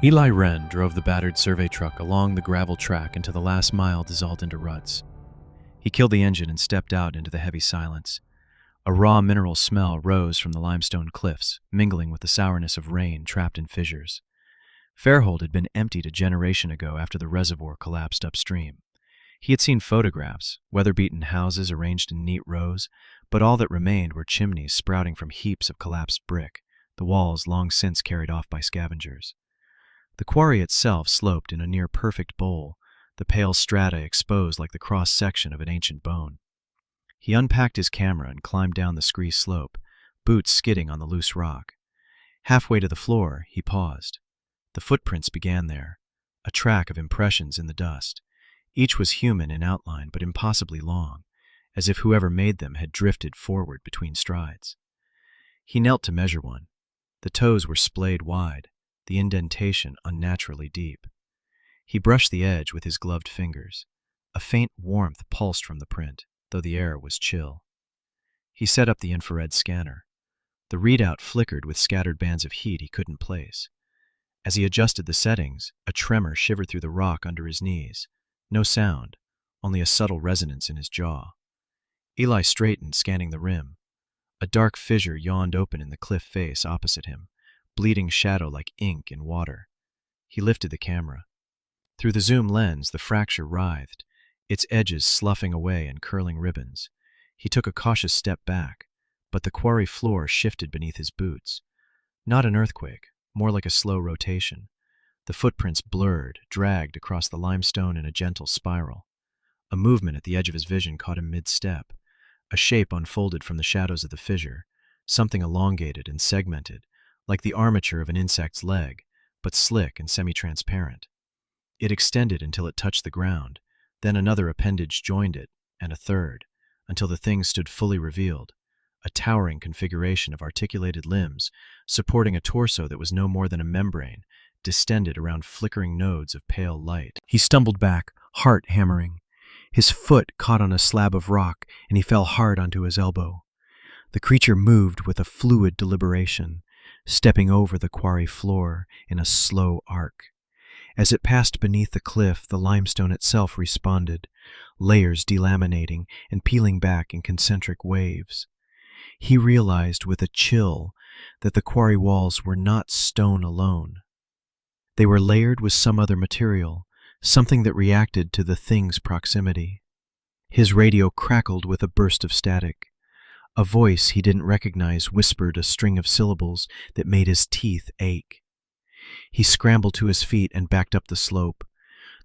Eli Wren drove the battered survey truck along the gravel track until the last mile dissolved into ruts. He killed the engine and stepped out into the heavy silence. A raw mineral smell rose from the limestone cliffs, mingling with the sourness of rain trapped in fissures. Fairhold had been emptied a generation ago after the reservoir collapsed upstream. He had seen photographs, weather-beaten houses arranged in neat rows, but all that remained were chimneys sprouting from heaps of collapsed brick, the walls long since carried off by scavengers. The quarry itself sloped in a near-perfect bowl, the pale strata exposed like the cross-section of an ancient bone. He unpacked his camera and climbed down the scree slope, boots skidding on the loose rock. Halfway to the floor, he paused. The footprints began there, a track of impressions in the dust. Each was human in outline but impossibly long, as if whoever made them had drifted forward between strides. He knelt to measure one. The toes were splayed wide, the indentation unnaturally deep. He brushed the edge with his gloved fingers. A faint warmth pulsed from the print, though the air was chill. He set up the infrared scanner. The readout flickered with scattered bands of heat he couldn't place. As he adjusted the settings, a tremor shivered through the rock under his knees. No sound, only a subtle resonance in his jaw. Eli straightened, scanning the rim. A dark fissure yawned open in the cliff face opposite him, bleeding shadow like ink in water. He lifted the camera. Through the zoom lens, the fracture writhed, its edges sloughing away in curling ribbons. He took a cautious step back, but the quarry floor shifted beneath his boots. Not an earthquake, more like a slow rotation. The footprints blurred, dragged across the limestone in a gentle spiral. A movement at the edge of his vision caught him mid-step. A shape unfolded from the shadows of the fissure, something elongated and segmented, like the armature of an insect's leg, but slick and semi-transparent. It extended until it touched the ground, then another appendage joined it, and a third, until the thing stood fully revealed, a towering configuration of articulated limbs, supporting a torso that was no more than a membrane, distended around flickering nodes of pale light. He stumbled back, heart hammering. His foot caught on a slab of rock, and he fell hard onto his elbow. The creature moved with a fluid deliberation, stepping over the quarry floor in a slow arc. As it passed beneath the cliff, the limestone itself responded, layers delaminating and peeling back in concentric waves. He realized with a chill that the quarry walls were not stone alone. They were layered with some other material, something that reacted to the thing's proximity. His radio crackled with a burst of static. A voice he didn't recognize whispered a string of syllables that made his teeth ache. He scrambled to his feet and backed up the slope.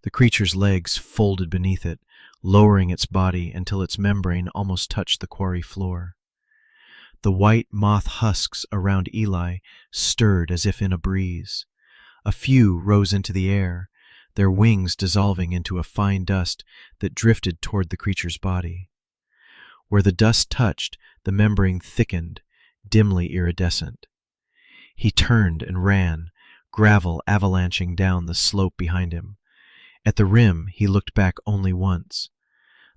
The creature's legs folded beneath it, lowering its body until its membrane almost touched the quarry floor. The white moth husks around Eli stirred as if in a breeze. A few rose into the air, their wings dissolving into a fine dust that drifted toward the creature's body. Where the dust touched, the membrane thickened, dimly iridescent. He turned and ran, gravel avalanching down the slope behind him. At the rim, he looked back only once.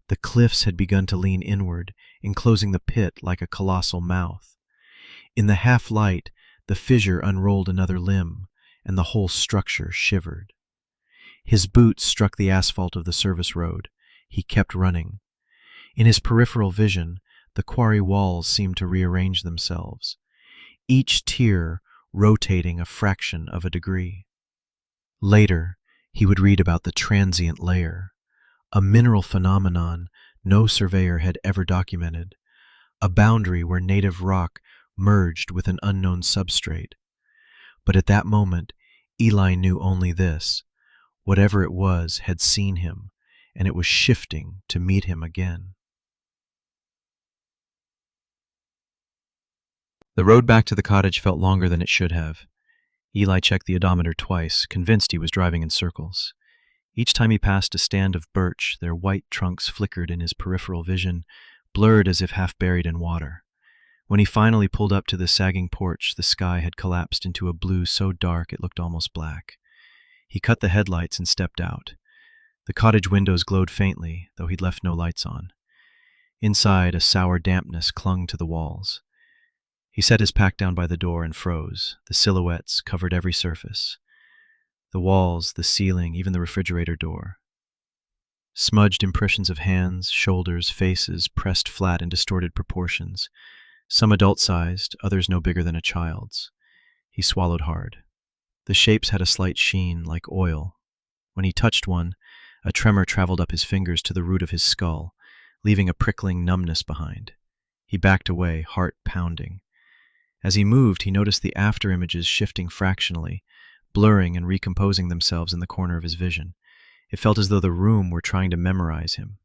The cliffs had begun to lean inward, enclosing the pit like a colossal mouth. In the half-light, the fissure unrolled another limb, and the whole structure shivered. His boots struck the asphalt of the service road. He kept running. In his peripheral vision, the quarry walls seemed to rearrange themselves, each tier rotating a fraction of a degree. Later, he would read about the transient layer, a mineral phenomenon no surveyor had ever documented, a boundary where native rock merged with an unknown substrate. But at that moment, Eli knew only this: whatever it was had seen him, and it was shifting to meet him again. The road back to the cottage felt longer than it should have. Eli checked the odometer twice, convinced he was driving in circles. Each time he passed a stand of birch, their white trunks flickered in his peripheral vision, blurred as if half buried in water. When he finally pulled up to the sagging porch, the sky had collapsed into a blue so dark it looked almost black. He cut the headlights and stepped out. The cottage windows glowed faintly, though he'd left no lights on. Inside, a sour dampness clung to the walls. He set his pack down by the door and froze. The silhouettes covered every surface. The walls, the ceiling, even the refrigerator door. Smudged impressions of hands, shoulders, faces pressed flat in distorted proportions, some adult-sized, others no bigger than a child's. He swallowed hard. The shapes had a slight sheen, like oil. When he touched one, a tremor traveled up his fingers to the root of his skull, leaving a prickling numbness behind. He backed away, heart pounding. As he moved, he noticed the after-images shifting fractionally, blurring and recomposing themselves in the corner of his vision. It felt as though the room were trying to memorize him.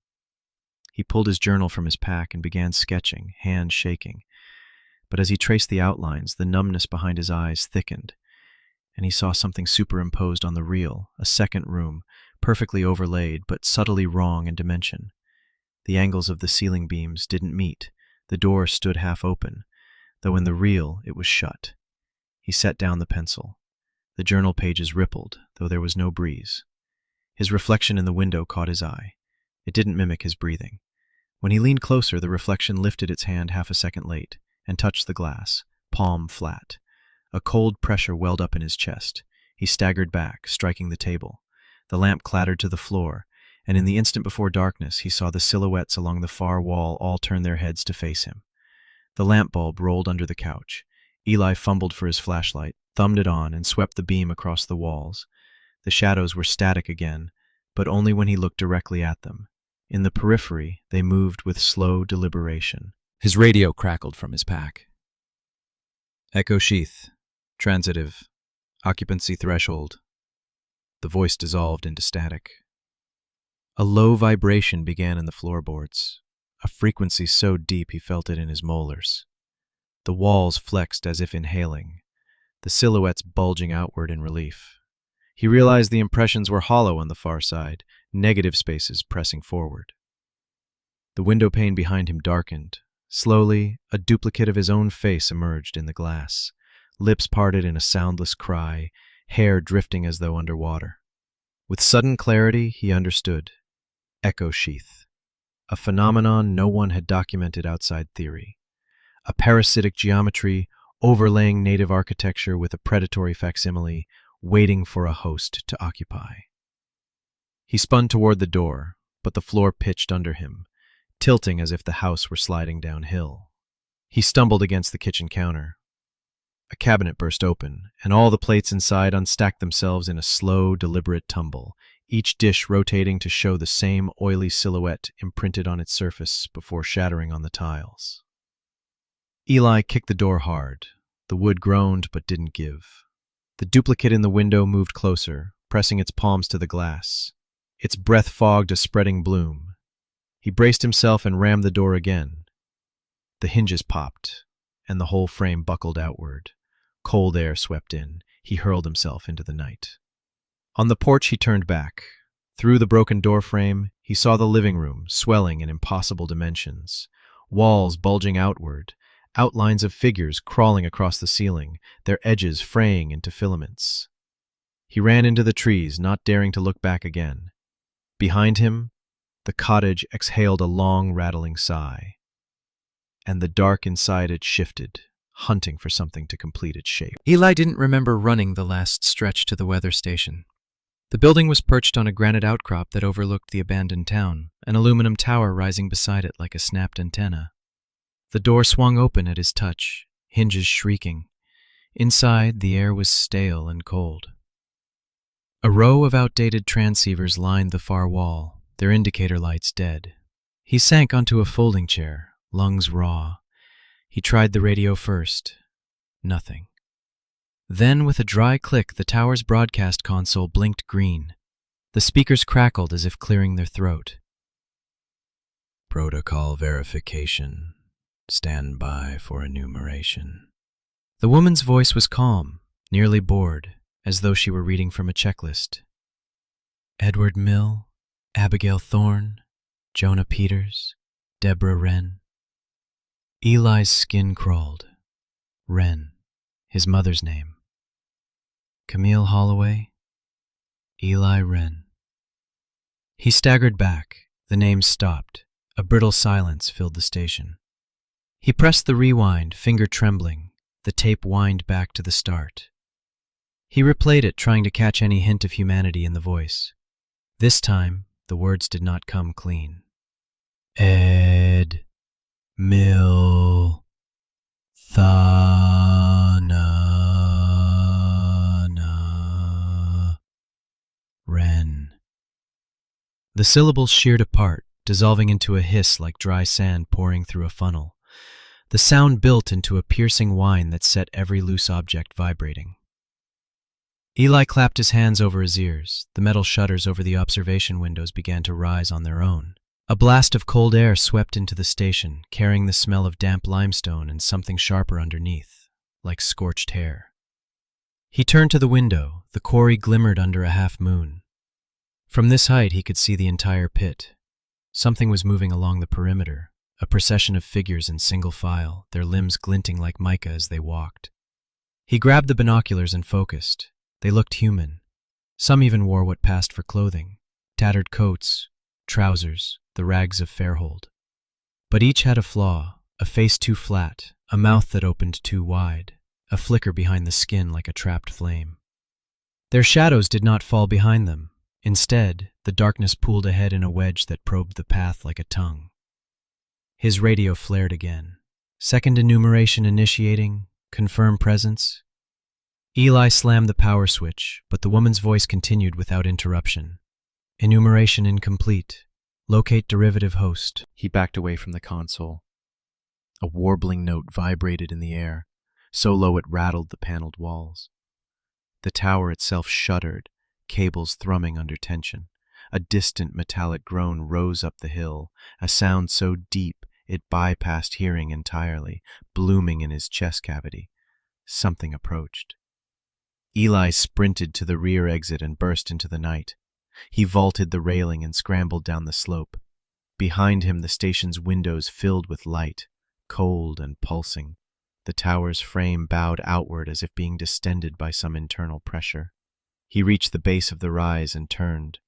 He pulled his journal from his pack and began sketching, hands shaking. But as he traced the outlines, the numbness behind his eyes thickened, and he saw something superimposed on the real, a second room, perfectly overlaid but subtly wrong in dimension. The angles of the ceiling beams didn't meet. The door stood half open, though in the real it was shut. He set down the pencil. The journal pages rippled, though there was no breeze. His reflection in the window caught his eye. It didn't mimic his breathing. When he leaned closer, the reflection lifted its hand half a second late and touched the glass, palm flat. A cold pressure welled up in his chest. He staggered back, striking the table. The lamp clattered to the floor, and in the instant before darkness, he saw the silhouettes along the far wall all turn their heads to face him. The lamp bulb rolled under the couch. Eli fumbled for his flashlight, thumbed it on, and swept the beam across the walls. The shadows were static again, but only when he looked directly at them. In the periphery, they moved with slow deliberation. His radio crackled from his pack. Echo sheath. Transitive. Occupancy threshold. The voice dissolved into static. A low vibration began in the floorboards, a frequency so deep he felt it in his molars. The walls flexed as if inhaling, the silhouettes bulging outward in relief. He realized the impressions were hollow on the far side, negative spaces pressing forward. The window pane behind him darkened. Slowly, a duplicate of his own face emerged in the glass, lips parted in a soundless cry, hair drifting as though underwater. With sudden clarity, he understood. Echo sheath. A phenomenon no one had documented outside theory. A parasitic geometry overlaying native architecture with a predatory facsimile, waiting for a host to occupy. He spun toward the door, but the floor pitched under him, tilting as if the house were sliding downhill. He stumbled against the kitchen counter. A cabinet burst open, and all the plates inside unstacked themselves in a slow, deliberate tumble, each dish rotating to show the same oily silhouette imprinted on its surface before shattering on the tiles. Eli kicked the door hard. The wood groaned but didn't give. The duplicate in the window moved closer, pressing its palms to the glass. Its breath fogged a spreading bloom. He braced himself and rammed the door again. The hinges popped, and the whole frame buckled outward. Cold air swept in. He hurled himself into the night. On the porch, he turned back. Through the broken doorframe, he saw the living room, swelling in impossible dimensions. Walls bulging outward, outlines of figures crawling across the ceiling, their edges fraying into filaments. He ran into the trees, not daring to look back again. Behind him, the cottage exhaled a long, rattling sigh, and the dark inside it shifted, hunting for something to complete its shape. Eli didn't remember running the last stretch to the weather station. The building was perched on a granite outcrop that overlooked the abandoned town, an aluminum tower rising beside it like a snapped antenna. The door swung open at his touch, hinges shrieking. Inside, the air was stale and cold. A row of outdated transceivers lined the far wall, their indicator lights dead. He sank onto a folding chair, lungs raw. He tried the radio first. Nothing. Then, with a dry click, the tower's broadcast console blinked green. The speakers crackled as if clearing their throat. Protocol verification. Stand by for enumeration. The woman's voice was calm, nearly bored, as though she were reading from a checklist. Edward Mill, Abigail Thorne, Jonah Peters, Deborah Wren. Eli's skin crawled. Wren, his mother's name. Camille Holloway, Eli Wren. He staggered back. The names stopped. A brittle silence filled the station. He pressed the rewind, finger trembling. The tape whined back to the start. He replayed it, trying to catch any hint of humanity in the voice. This time, the words did not come clean. Ed Mil Thana Ren. The syllables sheared apart, dissolving into a hiss like dry sand pouring through a funnel. The sound built into a piercing whine that set every loose object vibrating. Eli clapped his hands over his ears. The metal shutters over the observation windows began to rise on their own. A blast of cold air swept into the station, carrying the smell of damp limestone and something sharper underneath, like scorched hair. He turned to the window. The quarry glimmered under a half moon. From this height, he could see the entire pit. Something was moving along the perimeter, a procession of figures in single file, their limbs glinting like mica as they walked. He grabbed the binoculars and focused. They looked human. Some even wore what passed for clothing, tattered coats, trousers, the rags of Fairhold. But each had a flaw, a face too flat, a mouth that opened too wide, a flicker behind the skin like a trapped flame. Their shadows did not fall behind them. Instead, the darkness pooled ahead in a wedge that probed the path like a tongue. His radio flared again. Second enumeration initiating, confirm presence. Eli slammed the power switch, but the woman's voice continued without interruption. Enumeration incomplete. Locate derivative host. He backed away from the console. A warbling note vibrated in the air, so low it rattled the paneled walls. The tower itself shuddered, cables thrumming under tension. A distant metallic groan rose up the hill, a sound so deep it bypassed hearing entirely, blooming in his chest cavity. Something approached. Eli sprinted to the rear exit and burst into the night. He vaulted the railing and scrambled down the slope. Behind him, the station's windows filled with light, cold and pulsing. The tower's frame bowed outward as if being distended by some internal pressure. He reached the base of the rise and turned.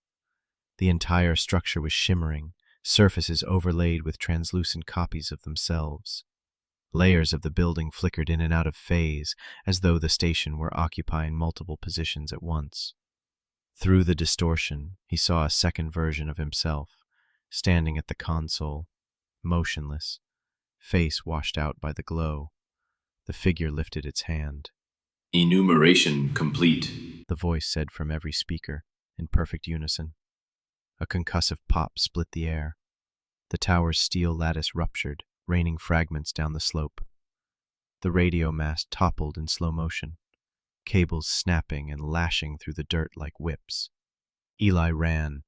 The entire structure was shimmering, surfaces overlaid with translucent copies of themselves. Layers of the building flickered in and out of phase, as though the station were occupying multiple positions at once. Through the distortion, he saw a second version of himself, standing at the console, motionless, face washed out by the glow. The figure lifted its hand. Enumeration complete, The voice said from every speaker, in perfect unison. A concussive pop split the air. The tower's steel lattice ruptured, raining fragments down the slope. The radio mast toppled in slow motion, cables snapping and lashing through the dirt like whips. Eli ran.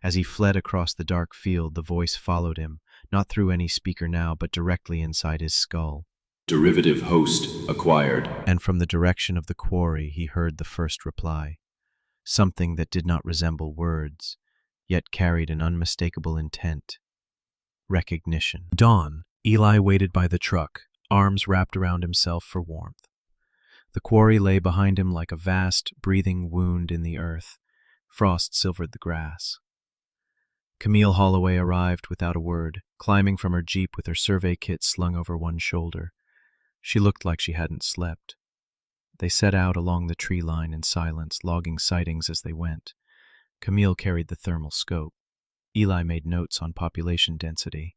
As he fled across the dark field, the voice followed him, not through any speaker now, but directly inside his skull. Derivative host acquired. And from the direction of the quarry, he heard the first reply. Something that did not resemble words, yet carried an unmistakable intent. Recognition. Dawn. Eli waited by the truck, arms wrapped around himself for warmth. The quarry lay behind him like a vast, breathing wound in the earth. Frost silvered the grass. Camille Holloway arrived without a word, climbing from her jeep with her survey kit slung over one shoulder. She looked like she hadn't slept. They set out along the tree line in silence, logging sightings as they went. Camille carried the thermal scope. Eli made notes on population density.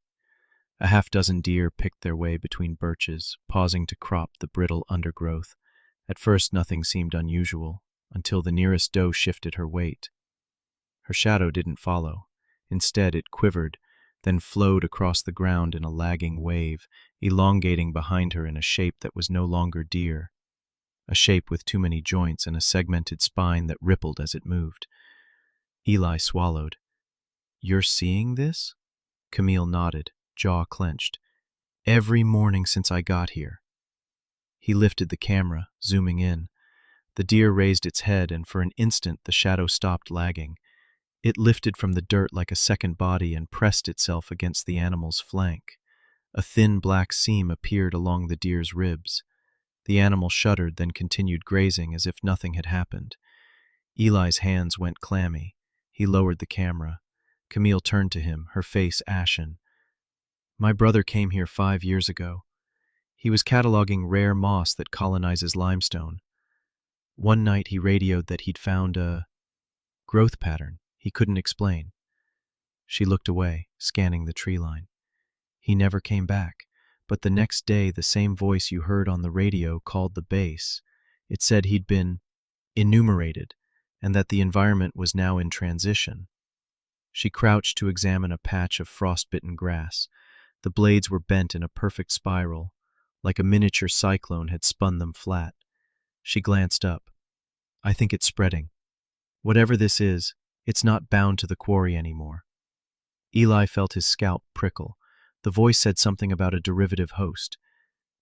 A half-dozen deer picked their way between birches, pausing to crop the brittle undergrowth. At first nothing seemed unusual, until the nearest doe shifted her weight. Her shadow didn't follow. Instead, it quivered, then flowed across the ground in a lagging wave, elongating behind her in a shape that was no longer deer. A shape with too many joints and a segmented spine that rippled as it moved. Eli swallowed. "You're seeing this?" Camille nodded, jaw clenched. "Every morning since I got here." He lifted the camera, zooming in. The deer raised its head, and for an instant the shadow stopped lagging. It lifted from the dirt like a second body and pressed itself against the animal's flank. A thin black seam appeared along the deer's ribs. The animal shuddered, then continued grazing as if nothing had happened. Eli's hands went clammy. He lowered the camera. Camille turned to him, her face ashen. "My brother came here 5 years ago. He was cataloging rare moss that colonizes limestone. One night he radioed that he'd found a growth pattern he couldn't explain. She looked away, scanning the tree line. He never came back, but the next day the same voice you heard on the radio called the base. It said he'd been enumerated and that the environment was now in transition. She crouched to examine a patch of frostbitten grass. The blades were bent in a perfect spiral, like a miniature cyclone had spun them flat. She glanced up. I think it's spreading. Whatever this is, it's not bound to the quarry anymore. Eli felt his scalp prickle. The voice said something about a derivative host.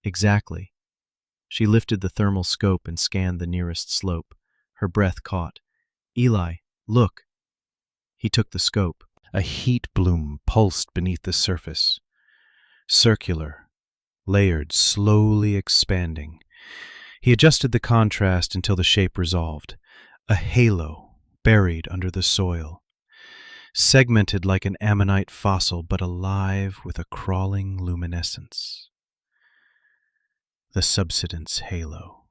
Exactly. She lifted the thermal scope and scanned the nearest slope. Her breath caught. Eli, look. He took the scope. A heat bloom pulsed beneath the surface. Circular, layered, slowly expanding. He adjusted the contrast until the shape resolved. A halo buried under the soil. Segmented like an ammonite fossil, but alive with a crawling luminescence. The subsidence halo.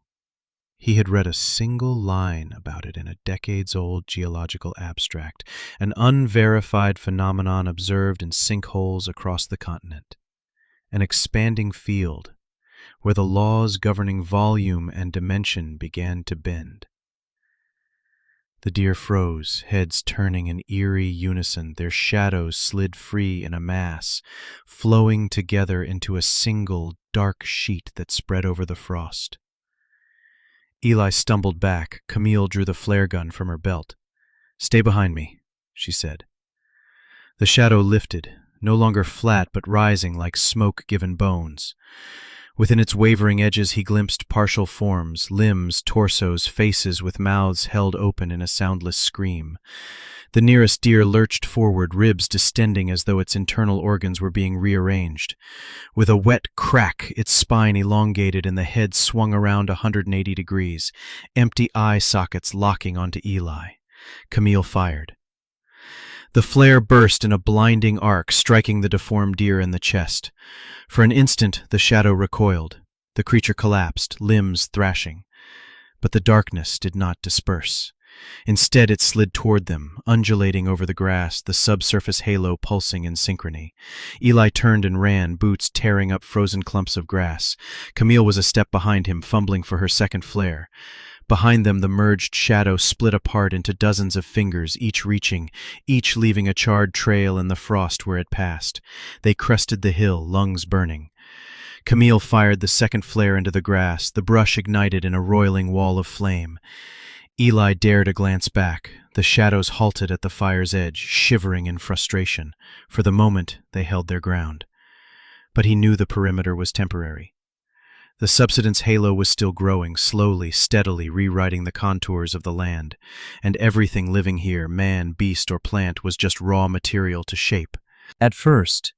He had read a single line about it in a decades-old geological abstract, an unverified phenomenon observed in sinkholes across the continent. An expanding field, where the laws governing volume and dimension began to bend. The deer froze, heads turning in eerie unison, their shadows slid free in a mass, flowing together into a single dark sheet that spread over the frost. Eli stumbled back. Camille drew the flare gun from her belt. "Stay behind me," she said. The shadow lifted, no longer flat but rising like smoke-given bones. Within its wavering edges he glimpsed partial forms, limbs, torsos, faces with mouths held open in a soundless scream. The nearest deer lurched forward, ribs distending as though its internal organs were being rearranged. With a wet crack, its spine elongated and the head swung around 180 degrees, empty eye sockets locking onto Eli. Camille fired. The flare burst in a blinding arc, striking the deformed deer in the chest. For an instant, the shadow recoiled. The creature collapsed, limbs thrashing. But the darkness did not disperse. Instead, it slid toward them, undulating over the grass, the subsurface halo pulsing in synchrony. Eli turned and ran, boots tearing up frozen clumps of grass. Camille was a step behind him, fumbling for her second flare. Behind them, the merged shadow split apart into dozens of fingers, each reaching, each leaving a charred trail in the frost where it passed. They crested the hill, lungs burning. Camille fired the second flare into the grass, the brush ignited in a roiling wall of flame. Eli dared a glance back. The shadows halted at the fire's edge, shivering in frustration. For the moment, they held their ground. But he knew the perimeter was temporary. The subsidence halo was still growing, slowly, steadily rewriting the contours of the land, and everything living here, man, beast, or plant, was just raw material to shape. At first,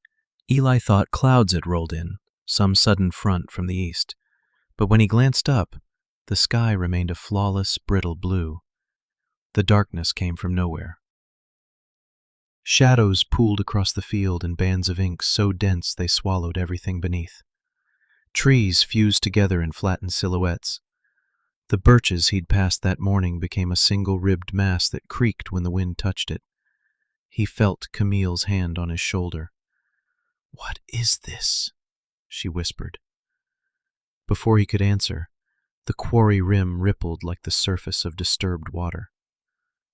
Eli thought clouds had rolled in, some sudden front from the east. But when he glanced up, the sky remained a flawless, brittle blue. The darkness came from nowhere. Shadows pooled across the field in bands of ink so dense they swallowed everything beneath. Trees fused together in flattened silhouettes. The birches he'd passed that morning became a single-ribbed mass that creaked when the wind touched it. He felt Camille's hand on his shoulder. "What is this?" she whispered. Before he could answer, the quarry rim rippled like the surface of disturbed water.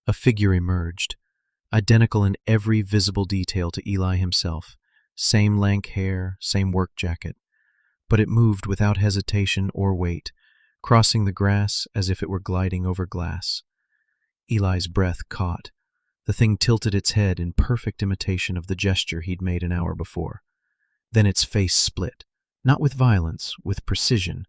A figure emerged, identical in every visible detail to Eli himself, same lank hair, same work jacket. But it moved without hesitation or weight, crossing the grass as if it were gliding over glass. Eli's breath caught. The thing tilted its head in perfect imitation of the gesture he'd made an hour before. Then its face split, not with violence, with precision.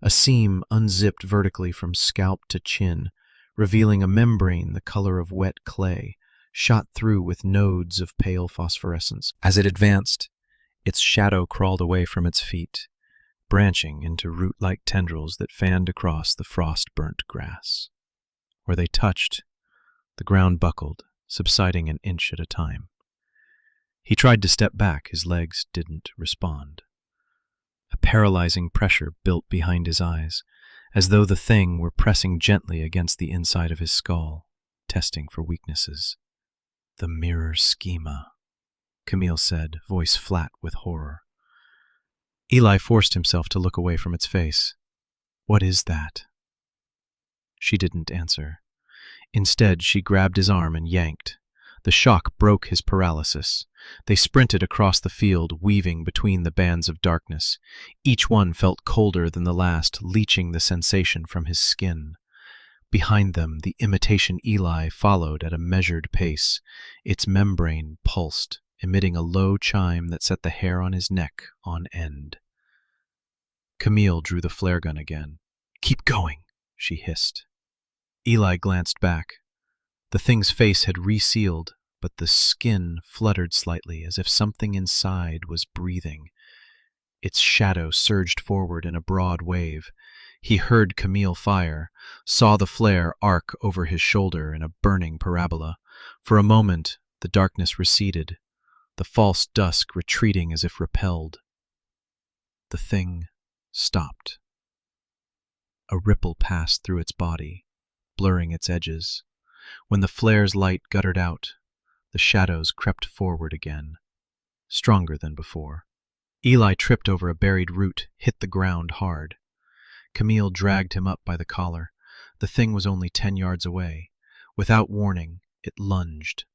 A seam unzipped vertically from scalp to chin, revealing a membrane the color of wet clay, shot through with nodes of pale phosphorescence. As it advanced, its shadow crawled away from its feet, branching into root-like tendrils that fanned across the frost-burnt grass. Where they touched, the ground buckled, subsiding an inch at a time. He tried to step back. His legs didn't respond. A paralyzing pressure built behind his eyes, as though the thing were pressing gently against the inside of his skull, testing for weaknesses. "The mirror schema," Camille said, voice flat with horror. Eli forced himself to look away from its face. "What is that?" She didn't answer. Instead, she grabbed his arm and yanked. The shock broke his paralysis. They sprinted across the field, weaving between the bands of darkness. Each one felt colder than the last, leaching the sensation from his skin. Behind them, the imitation Eli followed at a measured pace. Its membrane pulsed, emitting a low chime that set the hair on his neck on end. Camille drew the flare gun again. "Keep going," she hissed. Eli glanced back. The thing's face had resealed, but the skin fluttered slightly as if something inside was breathing. Its shadow surged forward in a broad wave. He heard Camille fire, saw the flare arc over his shoulder in a burning parabola. For a moment, the darkness receded, the false dusk retreating as if repelled. The thing stopped. A ripple passed through its body, blurring its edges. When the flare's light guttered out, the shadows crept forward again, stronger than before. Eli tripped over a buried root, hit the ground hard. Camille dragged him up by the collar. The thing was only 10 yards away. Without warning, it lunged.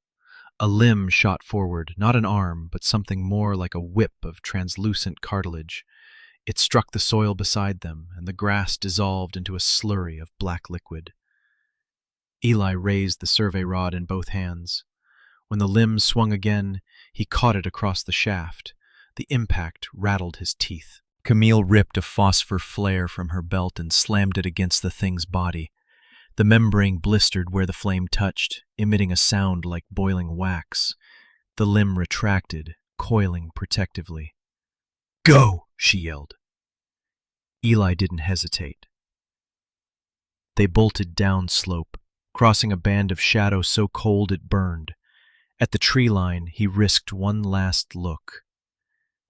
A limb shot forward, not an arm, but something more like a whip of translucent cartilage. It struck the soil beside them, and the grass dissolved into a slurry of black liquid. Eli raised the survey rod in both hands. When the limb swung again, he caught it across the shaft. The impact rattled his teeth. Camille ripped a phosphor flare from her belt and slammed it against the thing's body. The membrane blistered where the flame touched, emitting a sound like boiling wax. The limb retracted, coiling protectively. "Go!" she yelled. Eli didn't hesitate. They bolted down slope, crossing a band of shadow so cold it burned. At the tree line, he risked one last look.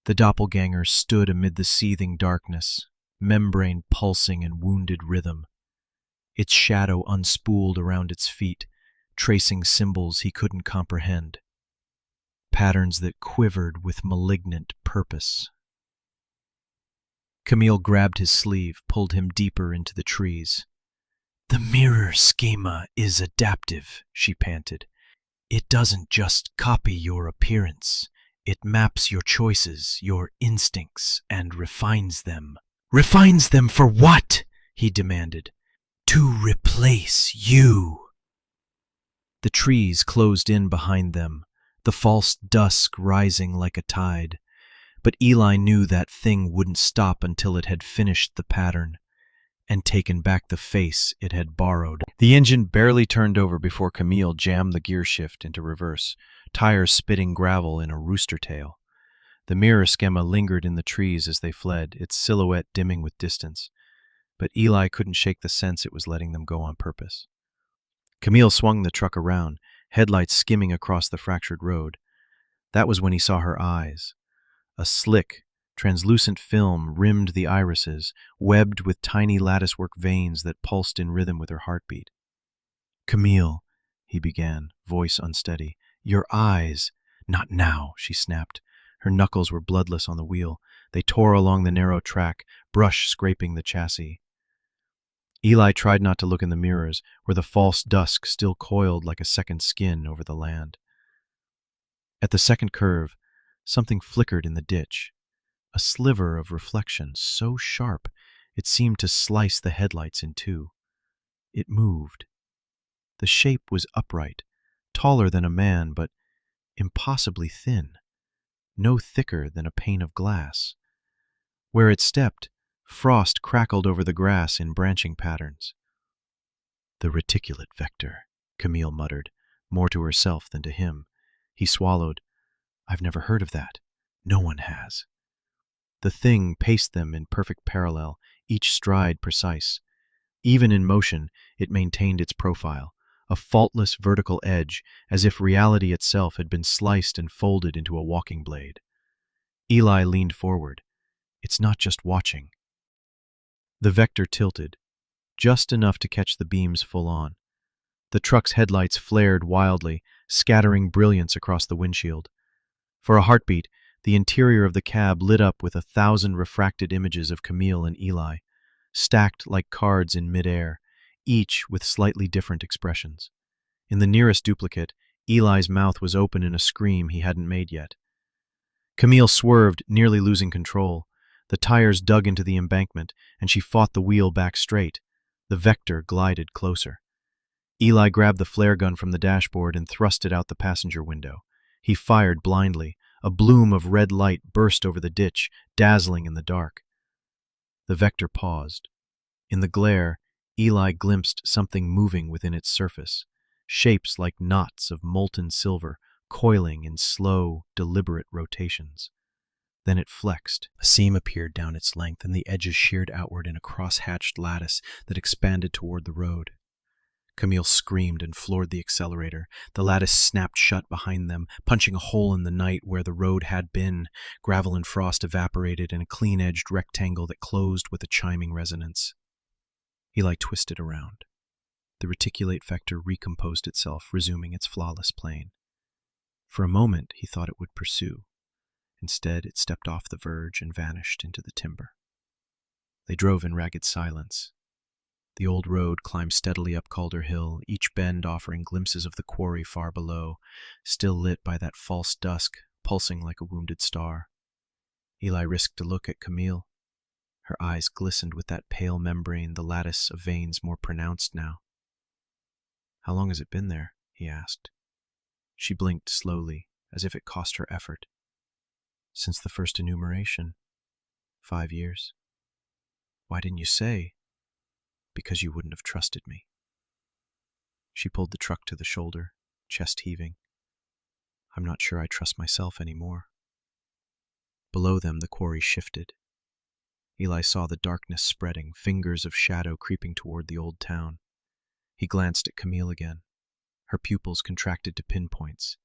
The doppelganger stood amid the seething darkness, membrane pulsing in wounded rhythm. Its shadow unspooled around its feet, tracing symbols he couldn't comprehend. Patterns that quivered with malignant purpose. Camille grabbed his sleeve, pulled him deeper into the trees. "The mirror schema is adaptive," she panted. "It doesn't just copy your appearance. It maps your choices, your instincts, and refines them." "Refines them for what?" he demanded. "To replace you." The trees closed in behind them, the false dusk rising like a tide. But Eli knew that thing wouldn't stop until it had finished the pattern and taken back the face it had borrowed. The engine barely turned over before Camille jammed the gear shift into reverse, tires spitting gravel in a rooster tail. The mirror schema lingered in the trees as they fled, its silhouette dimming with distance. But Eli couldn't shake the sense it was letting them go on purpose. Camille swung the truck around, headlights skimming across the fractured road. That was when he saw her eyes. A slick, translucent film rimmed the irises, webbed with tiny latticework veins that pulsed in rhythm with her heartbeat. "Camille," he began, voice unsteady. "Your eyes—" "Not now," she snapped. Her knuckles were bloodless on the wheel. They tore along the narrow track, brush scraping the chassis. Eli tried not to look in the mirrors, where the false dusk still coiled like a second skin over the land. At the second curve, something flickered in the ditch. A sliver of reflection so sharp it seemed to slice the headlights in two. It moved. The shape was upright, taller than a man, but impossibly thin, no thicker than a pane of glass. Where it stepped, frost crackled over the grass in branching patterns. "The reticulate vector," Camille muttered, more to herself than to him. He swallowed. "I've never heard of that. No one has." The thing paced them in perfect parallel, each stride precise. Even in motion, it maintained its profile, a faultless vertical edge, as if reality itself had been sliced and folded into a walking blade. Eli leaned forward. "It's not just watching." The vector tilted, just enough to catch the beams full on. The truck's headlights flared wildly, scattering brilliance across the windshield. For a heartbeat, the interior of the cab lit up with 1,000 refracted images of Camille and Eli, stacked like cards in midair, each with slightly different expressions. In the nearest duplicate, Eli's mouth was open in a scream he hadn't made yet. Camille swerved, nearly losing control. The tires dug into the embankment, and she fought the wheel back straight. The Vector glided closer. Eli grabbed the flare gun from the dashboard and thrust it out the passenger window. He fired blindly. A bloom of red light burst over the ditch, dazzling in the dark. The Vector paused. In the glare, Eli glimpsed something moving within its surface, shapes like knots of molten silver, coiling in slow, deliberate rotations. Then it flexed. A seam appeared down its length, and the edges sheared outward in a cross-hatched lattice that expanded toward the road. Camille screamed and floored the accelerator. The lattice snapped shut behind them, punching a hole in the night where the road had been. Gravel and frost evaporated in a clean-edged rectangle that closed with a chiming resonance. Eli twisted around. The reticulate vector recomposed itself, resuming its flawless plane. For a moment, he thought it would pursue. Instead, it stepped off the verge and vanished into the timber. They drove in ragged silence. The old road climbed steadily up Calder Hill, each bend offering glimpses of the quarry far below, still lit by that false dusk, pulsing like a wounded star. Eli risked a look at Camille. Her eyes glistened with that pale membrane, the lattice of veins more pronounced now. "How long has it been there?" he asked. She blinked slowly, as if it cost her effort. "Since the first enumeration. 5 years." "Why didn't you say?" "Because you wouldn't have trusted me." She pulled the truck to the shoulder, chest heaving. "I'm not sure I trust myself anymore." Below them, the quarry shifted. Eli saw the darkness spreading, fingers of shadow creeping toward the old town. He glanced at Camille again. Her pupils contracted to pinpoints,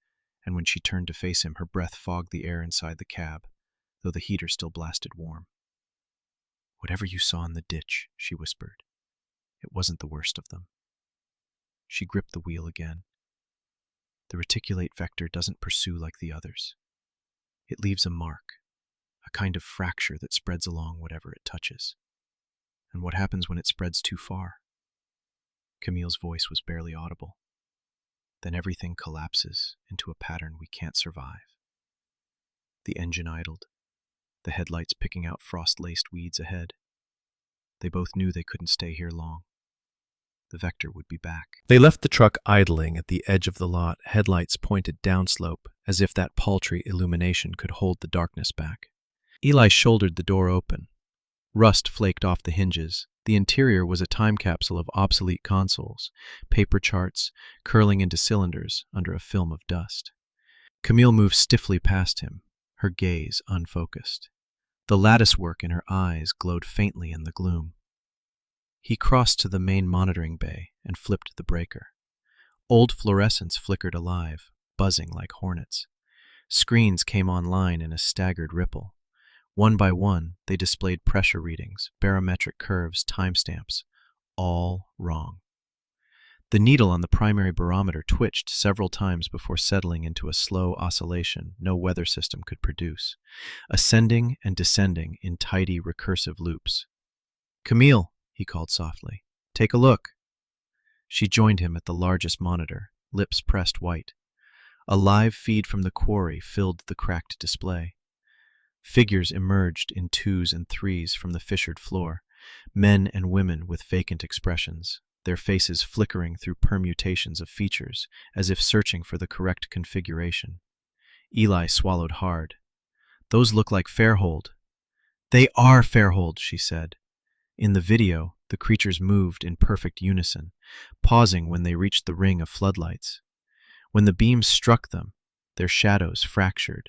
and when she turned to face him, her breath fogged the air inside the cab, though the heater still blasted warm. "Whatever you saw in the ditch," she whispered, "it wasn't the worst of them." She gripped the wheel again. The reticulate vector doesn't pursue like the others. It leaves a mark, a kind of fracture that spreads along whatever it touches. And what happens when it spreads too far? Camille's voice was barely audible. Then everything collapses into a pattern we can't survive. The engine idled, the headlights picking out frost-laced weeds ahead. They both knew they couldn't stay here long. The Vector would be back. They left the truck idling at the edge of the lot, headlights pointed downslope, as if that paltry illumination could hold the darkness back. Eli shouldered the door open. Rust flaked off the hinges. The interior was a time capsule of obsolete consoles, paper charts curling into cylinders under a film of dust. Camille moved stiffly past him, her gaze unfocused. The latticework in her eyes glowed faintly in the gloom. He crossed to the main monitoring bay and flipped the breaker. Old fluorescents flickered alive, buzzing like hornets. Screens came online in a staggered ripple. One by one, they displayed pressure readings, barometric curves, timestamps, all wrong. The needle on the primary barometer twitched several times before settling into a slow oscillation no weather system could produce, ascending and descending in tidy, recursive loops. "Camille," he called softly, "take a look." She joined him at the largest monitor, lips pressed white. A live feed from the quarry filled the cracked display. Figures emerged in 2s and 3s from the fissured floor, men and women with vacant expressions, their faces flickering through permutations of features, as if searching for the correct configuration. Eli swallowed hard. "Those look like Fairhold." "They are Fairhold," she said. In the video, the creatures moved in perfect unison, pausing when they reached the ring of floodlights. When the beams struck them, their shadows fractured,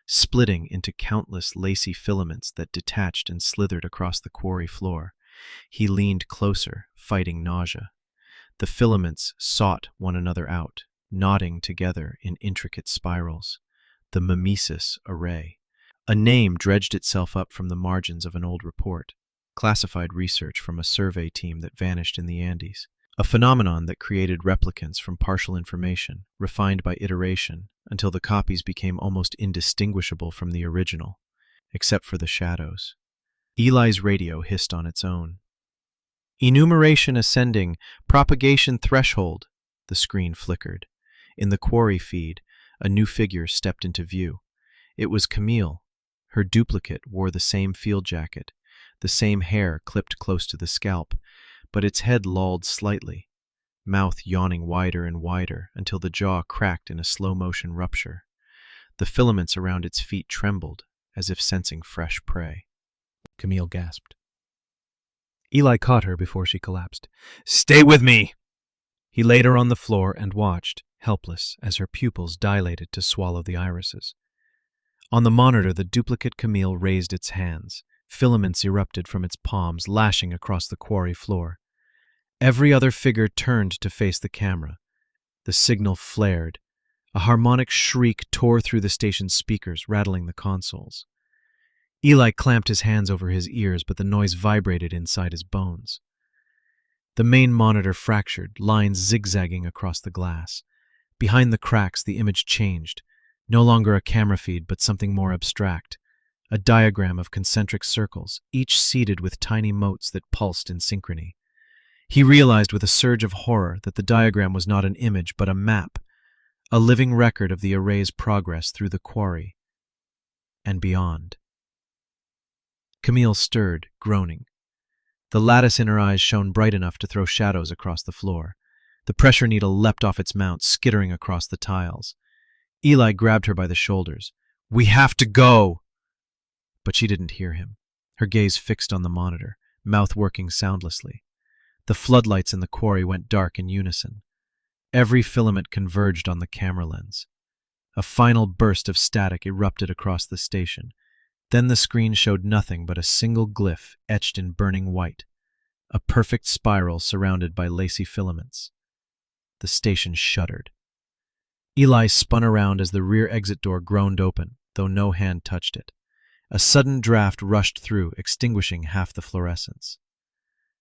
splitting into countless lacy filaments that detached and slithered across the quarry floor. He leaned closer, fighting nausea. The filaments sought one another out, knotting together in intricate spirals. The mimesis array. A name dredged itself up from the margins of an old report. classified research from a survey team that vanished in the Andes. A phenomenon that created replicants from partial information, refined by iteration, until the copies became almost indistinguishable from the original, except for the shadows. Eli's radio hissed on its own. Enumeration ascending, propagation threshold. The screen flickered. In the quarry feed, a new figure stepped into view. It was Camille. Her duplicate wore the same field jacket, the same hair clipped close to the scalp, but its head lolled slightly, mouth yawning wider and wider until the jaw cracked in a slow-motion rupture. The filaments around its feet trembled, as if sensing fresh prey. Camille gasped. Eli caught her before she collapsed. "Stay with me!" He laid her on the floor and watched, helpless, as her pupils dilated to swallow the irises. On the monitor, the duplicate Camille raised its hands. Filaments erupted from its palms, lashing across the quarry floor. Every other figure turned to face the camera. The signal flared. A harmonic shriek tore through the station's speakers, rattling the consoles. Eli clamped his hands over his ears, but the noise vibrated inside his bones. The main monitor fractured, lines zigzagging across the glass. Behind the cracks, the image changed. No longer a camera feed, but something more abstract. A diagram of concentric circles, each seeded with tiny motes that pulsed in synchrony. He realized with a surge of horror that the diagram was not an image, but a map, a living record of the array's progress through the quarry and beyond. Camille stirred, groaning. The lattice in her eyes shone bright enough to throw shadows across the floor. The pressure needle leapt off its mount, skittering across the tiles. Eli grabbed her by the shoulders. "We have to go!" But she didn't hear him, her gaze fixed on the monitor, mouth working soundlessly. The floodlights in the quarry went dark in unison. Every filament converged on the camera lens. A final burst of static erupted across the station. Then the screen showed nothing but a single glyph etched in burning white, a perfect spiral surrounded by lacy filaments. The station shuddered. Eli spun around as the rear exit door groaned open, though no hand touched it. A sudden draft rushed through, extinguishing half the fluorescence.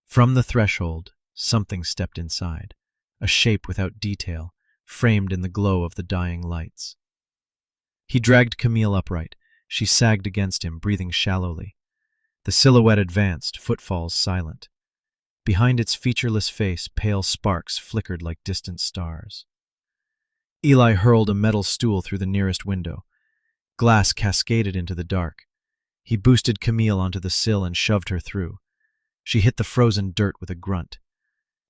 From the threshold, something stepped inside, a shape without detail, framed in the glow of the dying lights. He dragged Camille upright. She sagged against him, breathing shallowly. The silhouette advanced, footfalls silent. Behind its featureless face, pale sparks flickered like distant stars. Eli hurled a metal stool through the nearest window. Glass cascaded into the dark. He boosted Camille onto the sill and shoved her through. She hit the frozen dirt with a grunt.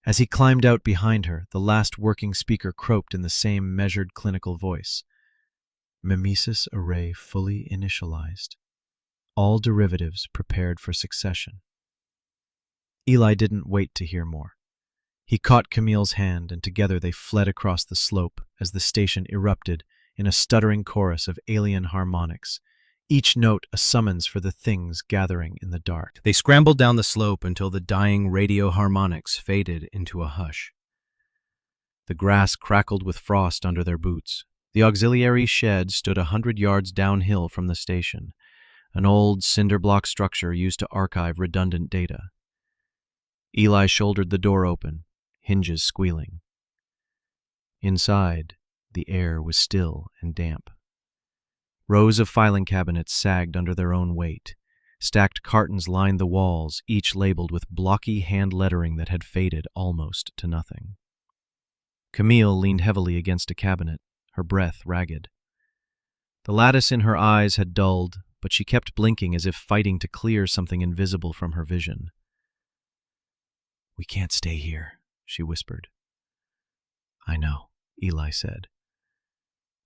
As he climbed out behind her, the last working speaker croaked in the same measured clinical voice. Mimesis array fully initialized. All derivatives prepared for succession. Eli didn't wait to hear more. He caught Camille's hand, and together they fled across the slope as the station erupted in a stuttering chorus of alien harmonics, each note a summons for the things gathering in the dark. They scrambled down the slope until the dying radio harmonics faded into a hush. The grass crackled with frost under their boots. The auxiliary shed stood 100 yards downhill from the station, an old cinder-block structure used to archive redundant data. Eli shouldered the door open, hinges squealing. Inside, the air was still and damp. Rows of filing cabinets sagged under their own weight. Stacked cartons lined the walls, each labeled with blocky hand lettering that had faded almost to nothing. Camille leaned heavily against a cabinet, her breath ragged. The lattice in her eyes had dulled, but she kept blinking as if fighting to clear something invisible from her vision. "We can't stay here," she whispered. "I know," Eli said.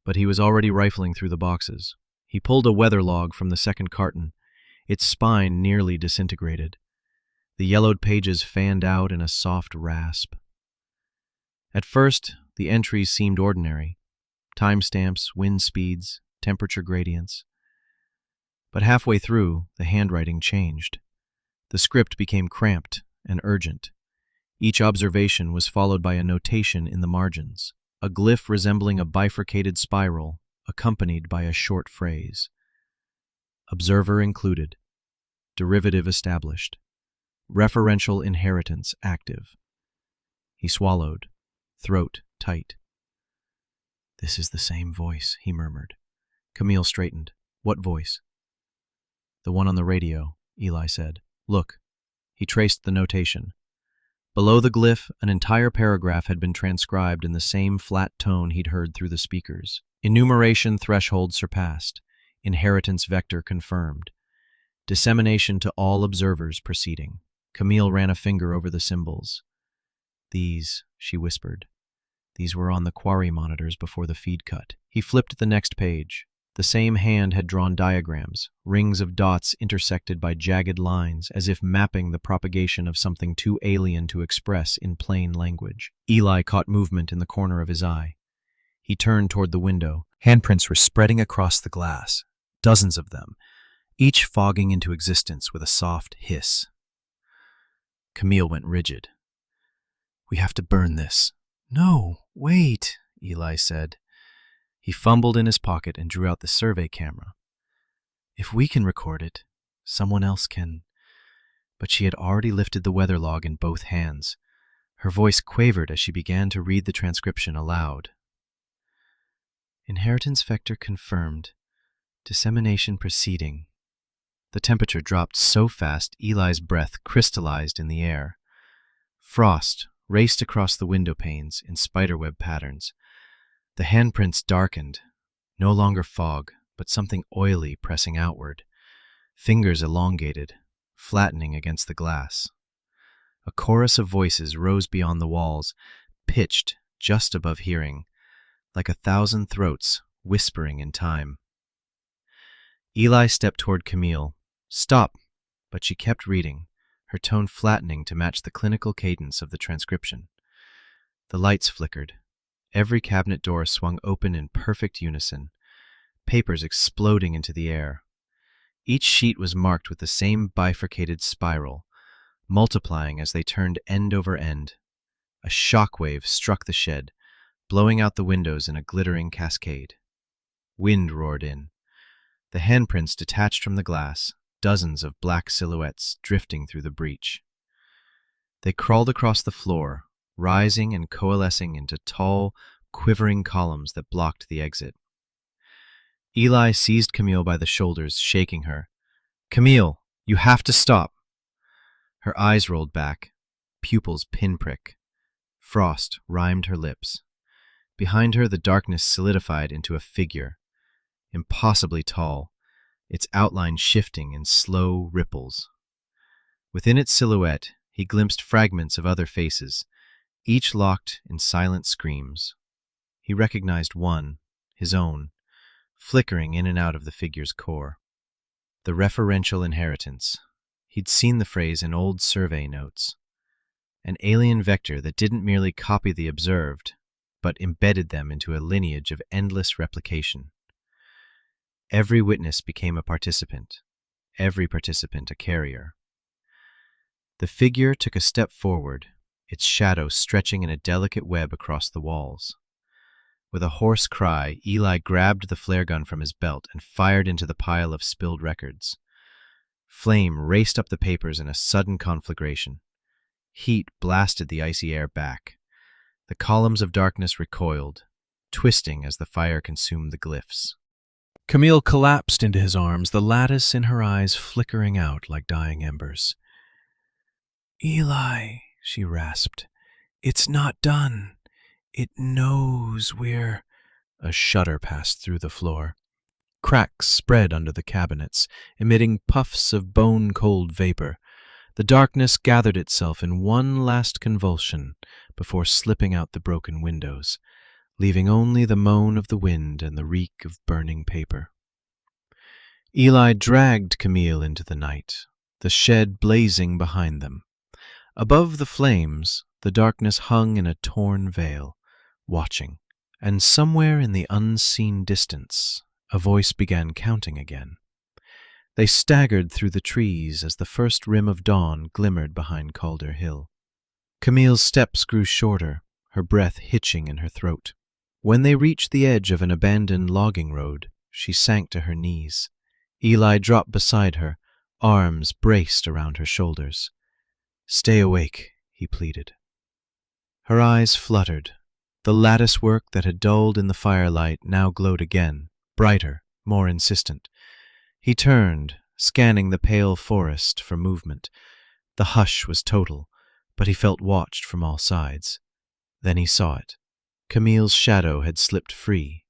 But he was already rifling through the boxes. He pulled a weather log from the second carton, its spine nearly disintegrated. The yellowed pages fanned out in a soft rasp. At first, the entries seemed ordinary. Timestamps, wind speeds, temperature gradients. But halfway through, the handwriting changed. The script became cramped and urgent. Each observation was followed by a notation in the margins, a glyph resembling a bifurcated spiral, accompanied by a short phrase. Observer included. Derivative established. Referential inheritance active. He swallowed, throat tight. This is the same voice, he murmured. Camille straightened. What voice? The one on the radio, Eli said. Look. He traced the notation. Below the glyph, an entire paragraph had been transcribed in the same flat tone he'd heard through the speakers. Enumeration threshold surpassed. Inheritance vector confirmed. Dissemination to all observers proceeding. Camille ran a finger over the symbols. These, she whispered. These were on the quarry monitors before the feed cut. He flipped the next page. The same hand had drawn diagrams, rings of dots intersected by jagged lines, as if mapping the propagation of something too alien to express in plain language. Eli caught movement in the corner of his eye. He turned toward the window. Handprints were spreading across the glass, dozens of them, each fogging into existence with a soft hiss. Camille went rigid. We have to burn this. No, wait, Eli said. He fumbled in his pocket and drew out the survey camera. If we can record it, someone else can. But she had already lifted the weather log in both hands. Her voice quavered as she began to read the transcription aloud. Inheritance vector confirmed. Dissemination proceeding. The temperature dropped so fast Eli's breath crystallized in the air. Frost raced across the window panes in spiderweb patterns. The handprints darkened, no longer fog, but something oily pressing outward. Fingers elongated, flattening against the glass. A chorus of voices rose beyond the walls, pitched just above hearing, like 1,000 throats whispering in time. Eli stepped toward Camille. Stop! But she kept reading, her tone flattening to match the clinical cadence of the transcription. The lights flickered. Every cabinet door swung open in perfect unison, papers exploding into the air. Each sheet was marked with the same bifurcated spiral, multiplying as they turned end over end. A shockwave struck the shed, blowing out the windows in a glittering cascade. Wind roared in. The handprints detached from the glass, dozens of black silhouettes drifting through the breach. They crawled across the floor, rising and coalescing into tall, quivering columns that blocked the exit. Eli seized Camille by the shoulders, shaking her. Camille, you have to stop! Her eyes rolled back, pupils pinprick. Frost rhymed her lips. Behind her, the darkness solidified into a figure, impossibly tall, its outline shifting in slow ripples. Within its silhouette, he glimpsed fragments of other faces, each locked in silent screams. He recognized one, his own, flickering in and out of the figure's core. The referential inheritance. He'd seen the phrase in old survey notes. An alien vector that didn't merely copy the observed, but embedded them into a lineage of endless replication. Every witness became a participant, every participant a carrier. The figure took a step forward, its shadow stretching in a delicate web across the walls. With a hoarse cry, Eli grabbed the flare gun from his belt and fired into the pile of spilled records. Flame raced up the papers in a sudden conflagration. Heat blasted the icy air back. The columns of darkness recoiled, twisting as the fire consumed the glyphs. Camille collapsed into his arms, the lattice in her eyes flickering out like dying embers. Eli, she rasped, it's not done. It knows we're... A shudder passed through the floor. Cracks spread under the cabinets, emitting puffs of bone-cold vapor. The darkness gathered itself in one last convulsion before slipping out the broken windows, leaving only the moan of the wind and the reek of burning paper. Eli dragged Camille into the night, the shed blazing behind them. Above the flames, the darkness hung in a torn veil, watching, and somewhere in the unseen distance, a voice began counting again. They staggered through the trees as the first rim of dawn glimmered behind Calder Hill. Camille's steps grew shorter, her breath hitching in her throat. When they reached the edge of an abandoned logging road, she sank to her knees. Eli dropped beside her, arms braced around her shoulders. "Stay awake," he pleaded. Her eyes fluttered. The lattice work that had dulled in the firelight now glowed again, brighter, more insistent. He turned, scanning the pale forest for movement. The hush was total, but he felt watched from all sides. Then he saw it. Camille's shadow had slipped free.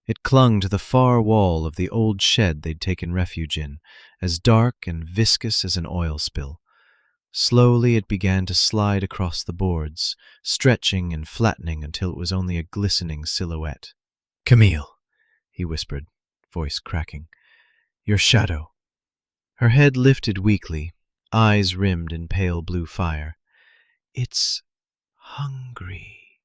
It clung to the far wall of the old shed they'd taken refuge in, as dark and viscous as an oil spill. Slowly it began to slide across the boards, stretching and flattening until it was only a glistening silhouette. "Camille," he whispered, voice cracking. "Your shadow." Her head lifted weakly, eyes rimmed in pale blue fire. "It's hungry."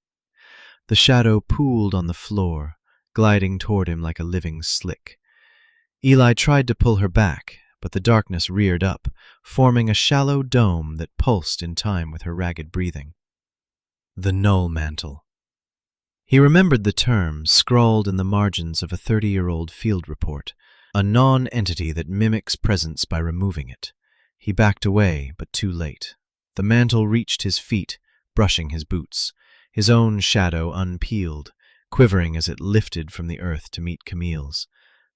The shadow pooled on the floor, gliding toward him like a living slick. Eli tried to pull her back, but the darkness reared up, forming a shallow dome that pulsed in time with her ragged breathing. The null mantle. He remembered the term, scrawled in the margins of a 30-year-old field report, a non-entity that mimics presence by removing it. He backed away, but too late. The mantle reached his feet, brushing his boots, his own shadow unpeeled, quivering as it lifted from the earth to meet Camille's.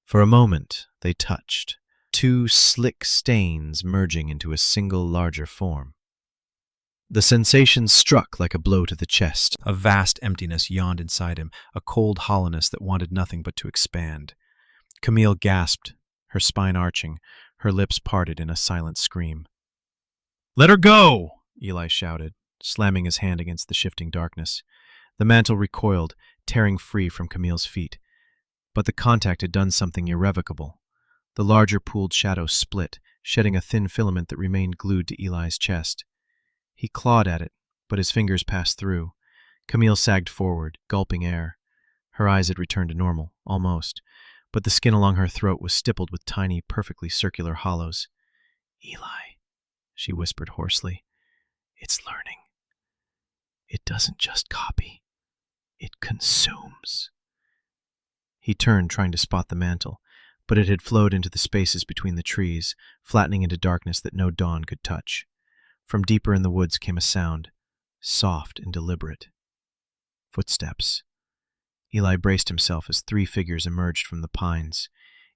For a moment they touched, two slick stains merging into a single larger form. The sensation struck like a blow to the chest. A vast emptiness yawned inside him, a cold hollowness that wanted nothing but to expand. Camille gasped, her spine arching, her lips parted in a silent scream. "Let her go!" Eli shouted, slamming his hand against the shifting darkness. The mantle recoiled, tearing free from Camille's feet. But the contact had done something irrevocable. The larger pooled shadow split, shedding a thin filament that remained glued to Eli's chest. He clawed at it, but his fingers passed through. Camille sagged forward, gulping air. Her eyes had returned to normal, almost, but the skin along her throat was stippled with tiny, perfectly circular hollows. "Eli," she whispered hoarsely, "it's learning. It doesn't just copy. It consumes." He turned, trying to spot the mantle, but it had flowed into the spaces between the trees, flattening into darkness that no dawn could touch. From deeper in the woods came a sound, soft and deliberate. Footsteps. Eli braced himself as 3 figures emerged from the pines.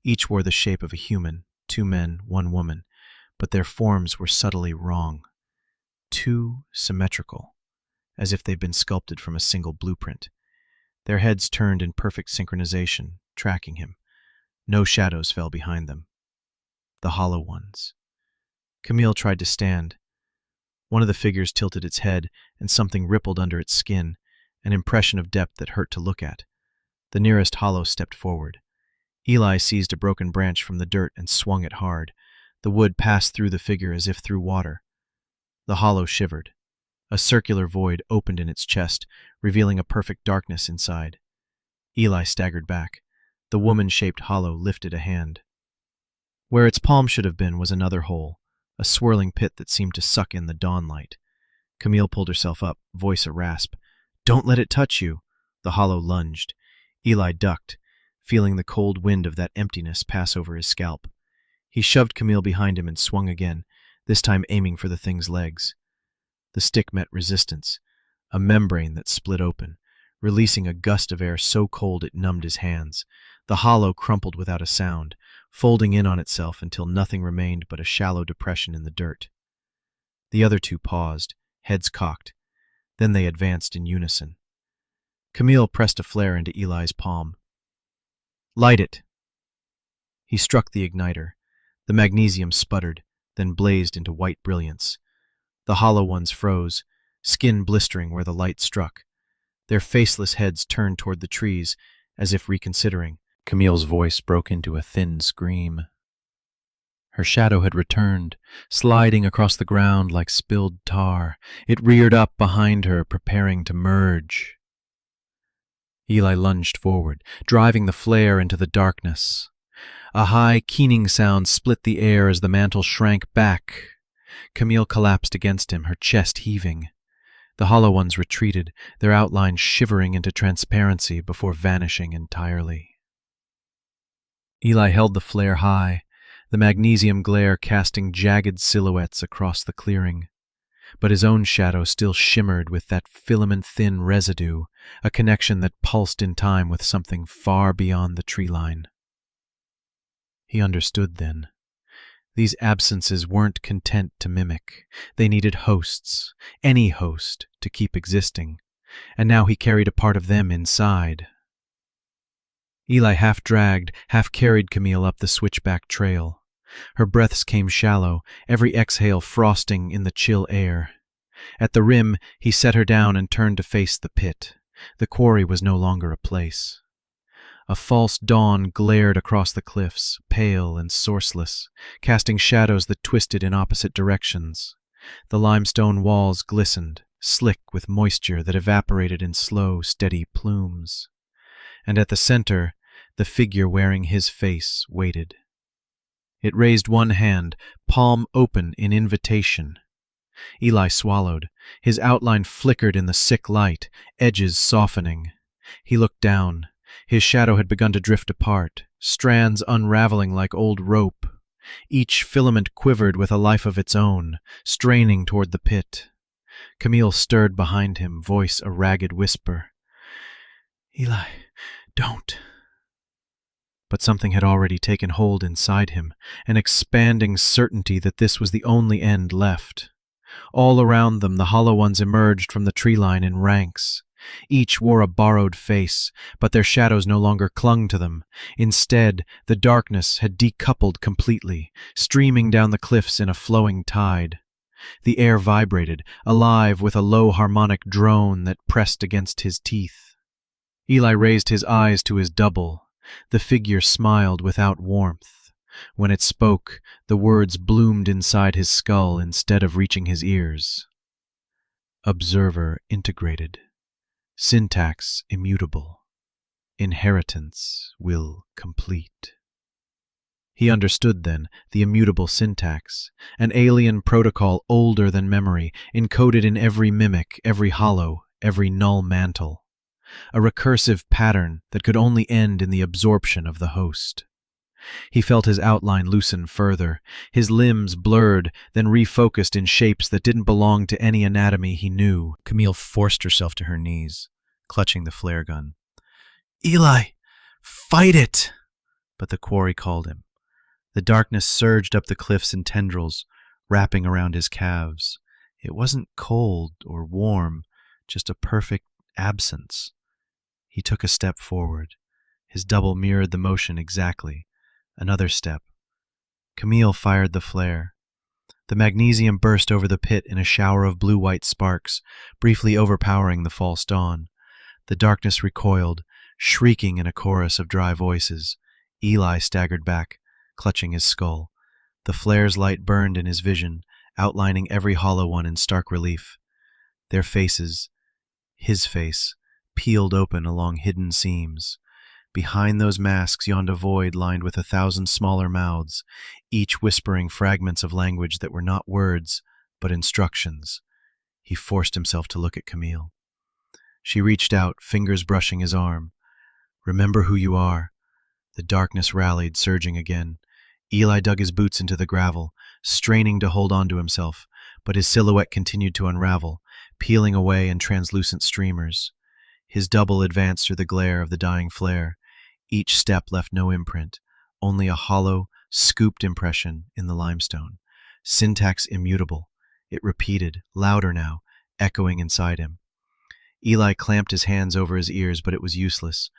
Each wore the shape of a human, 2 men, 1 woman, but their forms were subtly wrong. Too symmetrical, as if they'd been sculpted from a single blueprint. Their heads turned in perfect synchronization, tracking him. No shadows fell behind them. The hollow ones. Camille tried to stand. One of the figures tilted its head, and something rippled under its skin, an impression of depth that hurt to look at. The nearest hollow stepped forward. Eli seized a broken branch from the dirt and swung it hard. The wood passed through the figure as if through water. The hollow shivered. A circular void opened in its chest, revealing a perfect darkness inside. Eli staggered back. The woman-shaped hollow lifted a hand. Where its palm should have been was another hole, a swirling pit that seemed to suck in the dawn light. Camille pulled herself up, voice a rasp. "Don't let it touch you!" The hollow lunged. Eli ducked, feeling the cold wind of that emptiness pass over his scalp. He shoved Camille behind him and swung again, this time aiming for the thing's legs. The stick met resistance, a membrane that split open, releasing a gust of air so cold it numbed his hands. The hollow crumpled without a sound, folding in on itself until nothing remained but a shallow depression in the dirt. The other 2 paused, heads cocked. Then they advanced in unison. Camille pressed a flare into Eli's palm. "Light it!" He struck the igniter. The magnesium sputtered, then blazed into white brilliance. The hollow ones froze, skin blistering where the light struck. Their faceless heads turned toward the trees, as if reconsidering. Camille's voice broke into a thin scream. Her shadow had returned, sliding across the ground like spilled tar. It reared up behind her, preparing to merge. Eli lunged forward, driving the flare into the darkness. A high, keening sound split the air as the mantle shrank back. Camille collapsed against him, her chest heaving. The hollow ones retreated, their outlines shivering into transparency before vanishing entirely. Eli held the flare high, the magnesium glare casting jagged silhouettes across the clearing. but his own shadow still shimmered with that filament-thin residue, a connection that pulsed in time with something far beyond the tree line. He understood then. These absences weren't content to mimic. They needed hosts, any host, to keep existing, and now he carried a part of them inside. Eli half-dragged, half-carried Camille up the switchback trail. Her breaths came shallow, every exhale frosting in the chill air. At the rim, he set her down and turned to face the pit. The quarry was no longer a place. A false dawn glared across the cliffs, pale and sourceless, casting shadows that twisted in opposite directions. The limestone walls glistened, slick with moisture that evaporated in slow, steady plumes. And at the center, the figure wearing his face waited. It raised one hand, palm open in invitation. Eli swallowed. His outline flickered in the sick light, edges softening. He looked down. His shadow had begun to drift apart, strands unraveling like old rope. Each filament quivered with a life of its own, straining toward the pit. Camille stirred behind him, voice a ragged whisper. "Eli, don't." But something had already taken hold inside him, an expanding certainty that this was the only end left. All around them, the hollow ones emerged from the tree line in ranks. Each wore a borrowed face, but their shadows no longer clung to them. Instead, the darkness had decoupled completely, streaming down the cliffs in a flowing tide. The air vibrated, alive with a low harmonic drone that pressed against his teeth. Eli raised his eyes to his double. The figure smiled without warmth. When it spoke, the words bloomed inside his skull instead of reaching his ears. Observer integrated. Syntax immutable. Inheritance will complete. He understood then the immutable syntax, an alien protocol older than memory, encoded in every mimic, every hollow, every null mantle. A recursive pattern that could only end in the absorption of the host. He felt his outline loosen further, his limbs blurred, then refocused in shapes that didn't belong to any anatomy he knew. Camille forced herself to her knees, clutching the flare gun. "Eli, fight it!" But the quarry called him. The darkness surged up the cliffs in tendrils, wrapping around his calves. It wasn't cold or warm, just a perfect absence. He took a step forward. His double mirrored the motion exactly. Another step. Camille fired the flare. The magnesium burst over the pit in a shower of blue-white sparks, briefly overpowering the false dawn. The darkness recoiled, shrieking in a chorus of dry voices. Eli staggered back, clutching his skull. The flare's light burned in his vision, outlining every hollow one in stark relief. Their faces, his face, peeled open along hidden seams. Behind those masks yawned a void lined with 1,000 smaller mouths, each whispering fragments of language that were not words, but instructions. He forced himself to look at Camille. She reached out, fingers brushing his arm. "Remember who you are." The darkness rallied, surging again. Eli dug his boots into the gravel, straining to hold on to himself, but his silhouette continued to unravel, peeling away in translucent streamers. His double advanced through the glare of the dying flare. Each step left no imprint, only a hollow, scooped impression in the limestone. Syntax immutable. It repeated, louder now, echoing inside him. Eli clamped his hands over his ears, but it was useless.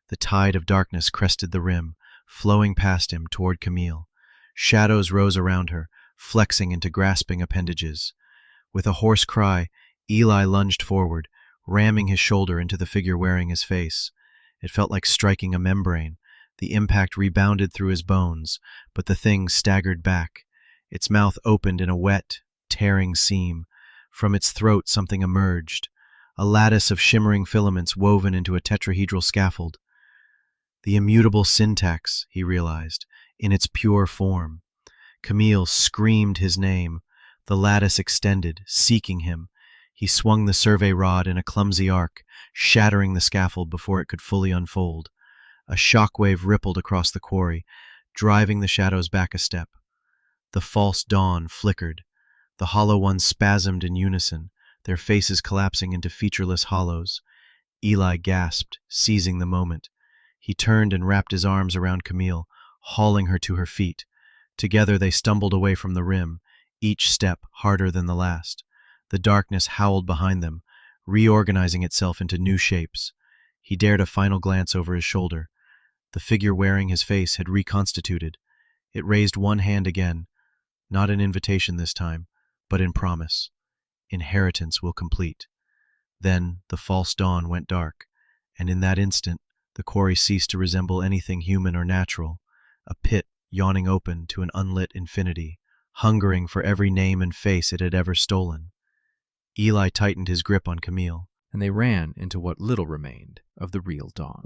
The tide of darkness crested the rim, flowing past him toward Camille. Shadows rose around her, flexing into grasping appendages. With a hoarse cry, Eli lunged forward, ramming his shoulder into the figure wearing his face. It felt like striking a membrane. The impact rebounded through his bones, but the thing staggered back. Its mouth opened in a wet, tearing seam. From its throat something emerged, a lattice of shimmering filaments woven into a tetrahedral scaffold. The immutable syntax, he realized, in its pure form. Camille screamed his name. The lattice extended, seeking him. He swung the survey rod in a clumsy arc, shattering the scaffold before it could fully unfold. A shockwave rippled across the quarry, driving the shadows back a step. The false dawn flickered. The hollow ones spasmed in unison, their faces collapsing into featureless hollows. Eli gasped, seizing the moment. He turned and wrapped his arms around Camille, hauling her to her feet. Together they stumbled away from the rim, each step harder than the last. The darkness howled behind them, reorganizing itself into new shapes. He dared a final glance over his shoulder. The figure wearing his face had reconstituted. It raised one hand again, not in invitation this time, but in promise. Inheritance will complete. Then the false dawn went dark, and in that instant the quarry ceased to resemble anything human or natural, a pit yawning open to an unlit infinity, hungering for every name and face it had ever stolen. Eli tightened his grip on Camille, and they ran into what little remained of the real dawn.